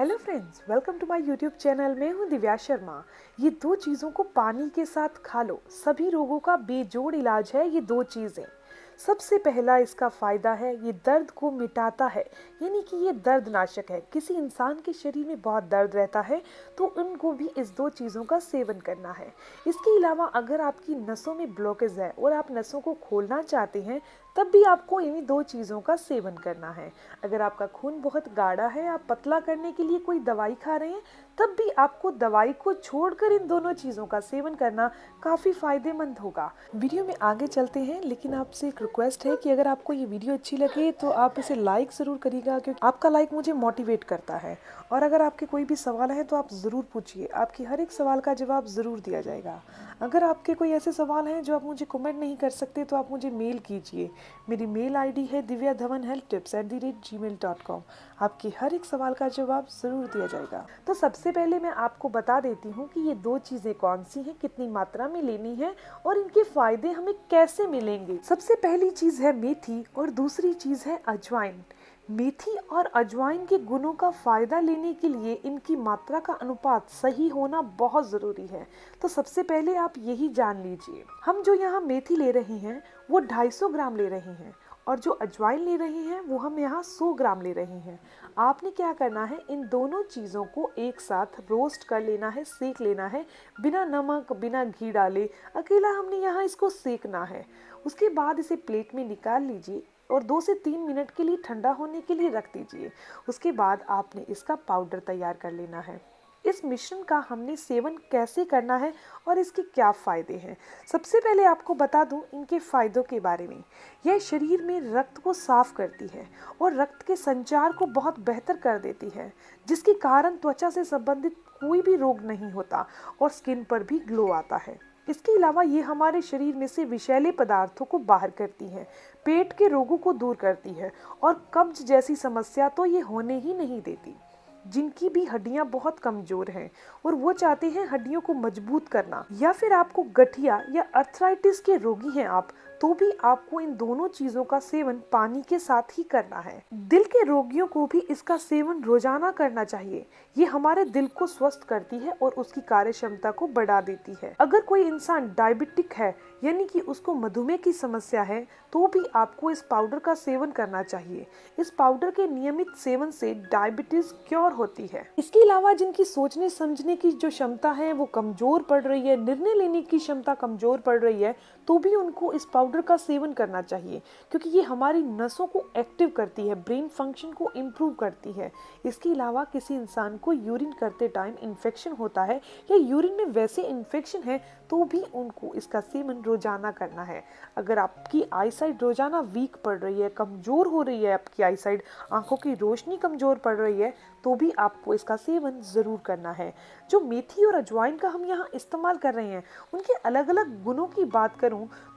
Hello friends, welcome to my YouTube channel. मैं हूं दिव्या शर्मा। ये दो चीज़ों को पानी के साथ खा लो, सभी रोगों का बेजोड़ इलाज है ये दो चीज़ें। सबसे पहला इसका फ़ायदा है, ये दर्द को मिटाता है, यानी कि ये दर्दनाशक है। किसी इंसान के शरीर में बहुत दर्द रहता है तो उनको भी इस दो चीज़ों का सेवन करना है। इसके अलावा अगर आपकी नसों में ब्लॉकेज है और आप नसों को खोलना चाहते हैं तब भी आपको इन्हीं दो चीज़ों का सेवन करना है। अगर आपका खून बहुत गाढ़ा है, आप पतला करने के लिए कोई दवाई खा रहे हैं, तब भी आपको दवाई को छोड़कर इन दोनों चीज़ों का सेवन करना काफ़ी फ़ायदेमंद होगा। वीडियो में आगे चलते हैं, लेकिन आपसे एक रिक्वेस्ट है कि अगर आपको ये वीडियो अच्छी लगे तो आप इसे लाइक ज़रूर करिएगा, क्योंकि आपका लाइक मुझे मोटिवेट करता है। और अगर आपके कोई भी सवाल है तो आप ज़रूर पूछिए, आपकी हर एक सवाल का जवाब ज़रूर दिया जाएगा। अगर आपके कोई ऐसे सवाल हैं जो आप मुझे कमेंट नहीं कर सकते तो आप मुझे मेल कीजिए। मेरी मेल आईडी है divyadhawanhealthtips@gmail.com। आपके हर एक सवाल का जवाब ज़रूर दिया जाएगा। तो सबसे पहले मैं आपको बता देती हूँ कि ये दो चीज़ें कौन सी हैं, कितनी मात्रा में लेनी है और इनके फ़ायदे हमें कैसे मिलेंगे। सबसे पहली चीज़ है मेथी और दूसरी चीज़ है अजवाइन। मेथी और अजवाइन के गुणों का फायदा लेने के लिए इनकी मात्रा का अनुपात सही होना बहुत ज़रूरी है। तो सबसे पहले आप यही जान लीजिए, हम जो यहाँ मेथी ले रहे हैं वो 250 ग्राम ले रहे हैं और जो अजवाइन ले रहे हैं वो हम यहाँ 100 ग्राम ले रहे हैं। आपने क्या करना है, इन दोनों चीज़ों को एक साथ रोस्ट कर लेना है, सेक लेना है, बिना नमक बिना घी डाले। अकेला हमने यहाँ इसको सेकना है। उसके बाद इसे प्लेट में निकाल लीजिए और 2 से 3 मिनट के लिए ठंडा होने के लिए रख दीजिए। उसके बाद आपने इसका पाउडर तैयार कर लेना है। इस मिश्रण का हमने सेवन कैसे करना है और इसके क्या फ़ायदे हैं। सबसे पहले आपको बता दूं इनके फ़ायदों के बारे में। यह शरीर में रक्त को साफ करती है और रक्त के संचार को बहुत बेहतर कर देती है, जिसके कारण त्वचा से संबंधित कोई भी रोग नहीं होता और स्किन पर भी ग्लो आता है। इसके अलावा ये हमारे शरीर में से विषैले पदार्थों को बाहर करती है, पेट के रोगों को दूर करती है और कब्ज जैसी समस्या तो ये होने ही नहीं देती। जिनकी भी हड्डियां बहुत कमजोर हैं और वो चाहते हैं हड्डियों को मजबूत करना, या फिर आपको गठिया या अर्थराइटिस के रोगी हैं आप, तो भी आपको इन दोनों चीजों का सेवन पानी के साथ ही करना है। दिल के रोगियों को भी इसका सेवन रोजाना करना चाहिए। ये हमारे दिल को स्वस्थ करती है और उसकी कार्य क्षमता को बढ़ा देती है। अगर कोई इंसान डायबिटिक है, यानी कि उसको मधुमेह की समस्या है, तो भी आपको इस पाउडर का सेवन करना चाहिए। इस पाउडर के नियमित सेवन से डायबिटीज क्योर होती है। इसके अलावा जिनकी सोचने समझने की जो क्षमता है वो कमजोर पड़ रही है, निर्णय लेने की क्षमता कमजोर पड़ रही है, तो भी उनको इस पाउडर का सेवन करना चाहिए, क्योंकि ये हमारी नसों को एक्टिव करती है, ब्रेन फंक्शन को इम्प्रूव करती है। इसके अलावा किसी इंसान को यूरिन करते टाइम इन्फेक्शन होता है या यूरिन में वैसे इन्फेक्शन है, तो भी उनको इसका सेवन रोजाना करना है। अगर आपकी आईसाइट रोजाना वीक पड़ रही है, कमजोर हो रही है आपकी आईसाइट, आंखों की रोशनी कमजोर पड़ रही है, तो भी आपको इसका सेवन ज़रूर करना है। जो मेथी और अजवाइन का हम यहाँ इस्तेमाल कर रहे हैं, उनके अलग अलग गुणों की बात करूँ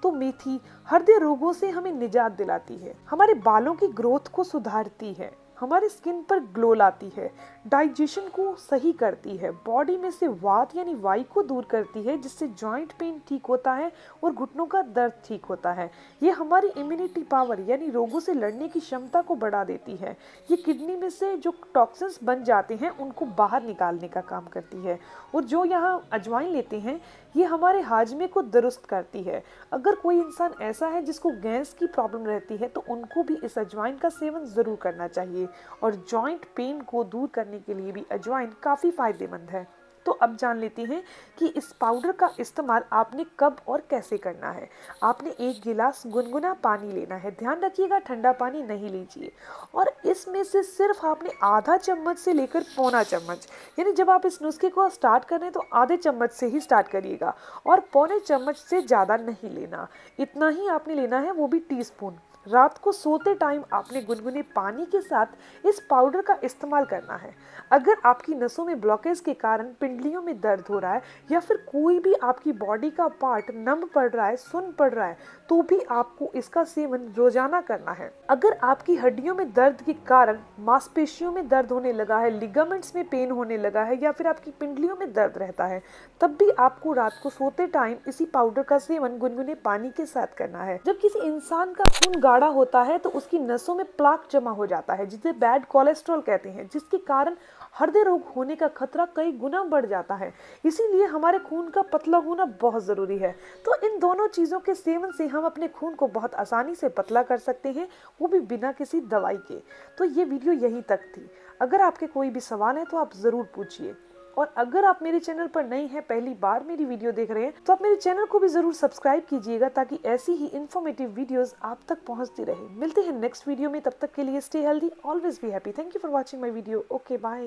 तो मेथी हृदय रोगों से हमें निजात दिलाती है, हमारे बालों की ग्रोथ को सुधारती है, हमारे स्किन पर ग्लो लाती है, डाइजेशन को सही करती है, बॉडी में से वात यानी वायु को दूर करती है, जिससे जॉइंट पेन ठीक होता है और घुटनों का दर्द ठीक होता है। ये हमारी इम्यूनिटी पावर यानी रोगों से लड़ने की क्षमता को बढ़ा देती है। ये किडनी में से जो टॉक्सिन्स बन जाते हैं उनको बाहर निकालने का काम करती है। और जो यहाँ अजवाइन लेते हैं, ये हमारे हाजमे को दुरुस्त करती है। अगर कोई इंसान ऐसा है जिसको गैस की प्रॉब्लम रहती है, तो उनको भी इस अजवाइन का सेवन ज़रूर करना चाहिए। और जॉइंट पेन को दूर करने के लिए भी अजवाइन काफ़ी फ़ायदेमंद है। तो अब जान लेते हैं कि इस पाउडर का इस्तेमाल आपने कब और कैसे करना है। आपने 1 गिलास गुनगुना पानी लेना है, ध्यान रखिएगा ठंडा पानी नहीं लीजिए, और इसमें से सिर्फ आपने आधा चम्मच से लेकर पौना चम्मच, यानी जब आप इस नुस्खे को स्टार्ट कर रहे हैं तो आधे चम्मच से ही स्टार्ट करिएगा और पौने चम्मच से ज़्यादा नहीं लेना। इतना ही आपने लेना है, वो भी टीस्पून। रात को सोते टाइम आपने गुनगुने पानी के साथ इस पाउडर का इस्तेमाल करना है। अगर आपकी नसों में ब्लॉकेज के कारण पिंडलियों में दर्द हो रहा है या फिर कोई भी आपकी बॉडी का पार्ट नम पड़ रहा है, सुन्न पड़ रहा है, तो भी आपको इसका सेवन रोजाना करना है। अगर आपकी हड्डियों में दर्द के कारण मांसपेशियों में दर्द होने लगा है, लिगामेंट्स में पेन होने लगा है या फिर आपकी पिंडलियों में दर्द रहता है, तब भी आपको रात को सोते टाइम इसी पाउडर का सेवन गुनगुने पानी के साथ करना है। जब किसी इंसान का खून गाढ़ा होता है तो उसकी नसों में प्लाक जमा हो जाता है, जिसे बैड कोलेस्ट्रॉल कहते हैं, जिसके कारण हृदय रोग होने का खतरा कई गुना बढ़ जाता है। इसीलिए हमारे खून का पतला होना बहुत जरूरी है। तो इन दोनों चीजों के सेवन से हम अपने खून को बहुत आसानी से पतला कर सकते हैं, वो भी बिना किसी दवाई के। तो ये वीडियो यहीं तक थी। अगर आपके कोई भी सवाल है तो आप जरूर पूछिए। और अगर आप मेरे चैनल पर नए हैं, पहली बार मेरी वीडियो देख रहे हैं, तो आप मेरे चैनल को भी जरूर सब्सक्राइब कीजिएगा ताकि ऐसी ही इन्फॉर्मेटिव वीडियोस आप तक पहुंचती रहे। मिलते हैं नेक्स्ट वीडियो में, तब तक के लिए stay healthy, always be happy. Thank you for watching my video. Okay, bye.